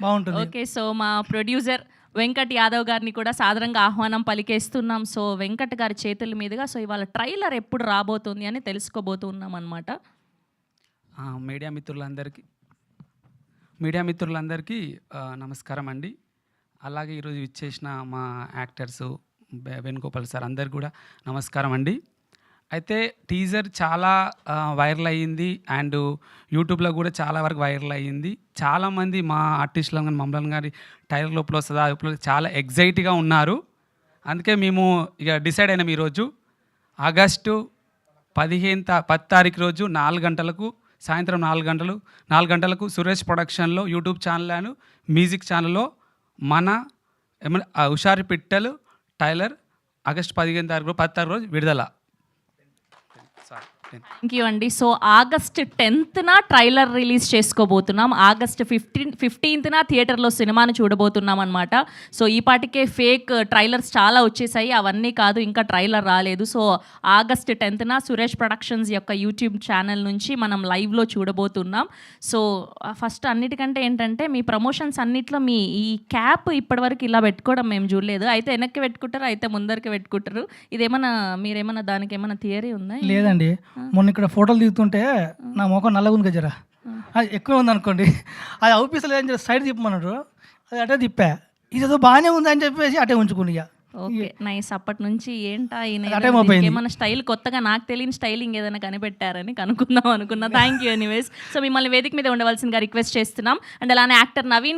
బాగుంటుంది. Okay. So మా producer Venkat Yadav గారిని కూడా సాదరంగా ఆహ్వానం పలికేస్తున్నాం. సో వెంకట్ గారి చేతుల మీదుగా సో ఇవాళ ట్రైలర్ ఎప్పుడు రాబోతుంది అని తెలుసుకోబోతున్నాం అనమాట. మీడియా మిత్రులందరికీ నమస్కారం అండి. అలాగే ఈరోజు ఇచ్చేసిన మా యాక్టర్సు వేణుగోపాల్ సార్ అందరికి కూడా నమస్కారం అండి. అయితే టీజర్ చాలా వైరల్ అయ్యింది అండ్ యూట్యూబ్లో కూడా చాలా వరకు వైరల్ అయ్యింది. చాలామంది మా ఆర్టిస్టులు కానీ మమ్మల్ని కానీ ట్రైలర్ లోపల వస్తుందా లోపల చాలా ఎగ్జైట్గా ఉన్నారు. అందుకే మేము ఇక డిసైడ్ అయినాం ఈరోజు ఆగస్టు 10 తారీఖు రోజు 4 గంటలకు సాయంత్రం 4 గంటలకు సురేష్ ప్రొడక్షన్లో యూట్యూబ్ ఛానల్ అండ్ మ్యూజిక్ ఛానల్లో మన హుషారు పిట్టలు ట్రైలర్ ఆగస్టు 10 తారీఖు రోజు విడుదల. థ్యాంక్ యూ అండి. సో ఆగస్ట్ 10న ట్రైలర్ రిలీజ్ చేసుకోబోతున్నాం. ఆగస్ట్ 15న థియేటర్లో సినిమాను చూడబోతున్నాం అనమాట. సో ఈ పాటికే ఫేక్ ట్రైలర్స్ చాలా వచ్చేసాయి, అవన్నీ కాదు, ఇంకా ట్రైలర్ రాలేదు. సో ఆగస్ట్ 10న సురేష్ ప్రొడక్షన్స్ యొక్క యూట్యూబ్ ఛానల్ నుంచి మనం లైవ్లో చూడబోతున్నాం. సో ఫస్ట్ అన్నిటికంటే ఏంటంటే మీ ప్రమోషన్స్ అన్నిట్లో మీ ఈ క్యాప్ ఇప్పటివరకు ఇలా పెట్టుకోవడం మేము చూడలేదు. అయితే వెనక్కి పెట్టుకుంటారు, అయితే ముందరికి పెట్టుకుంటారు. ఇదేమన్నా మీరేమన్నా దానికి ఏమైనా థియరీ ఉందా? లేదండి, మొన్న ఇక్కడ ఫోటోలు దిగుతుంటే నా ముఖం నల్లగుంది కదా, అది ఎక్కువ ఉంది అనుకోండి, అది అవుపీస్ లేదని చెప్పి సైడ్ తిప్పమన్నాడు, అది అటే తిప్పా, ఇదేదో బాగానే ఉంది అని చెప్పేసి అటే ఉంచుకుని. Okay, nice. అప్పటి నుంచి ఏంటా ఏమైనా స్టైల్ కొత్తగా నాకు తెలియని స్టైలింగ్ ఏదైనా కనిపెట్టారని కనుక్కుందాం అనుకున్నా. Thank you anyways. సో మిమ్మల్ని వేదిక మీద ఉండవలసిందిగా రిక్వెస్ట్ చేస్తున్నాం. అండ్ అలానే యాక్టర్ నవీన్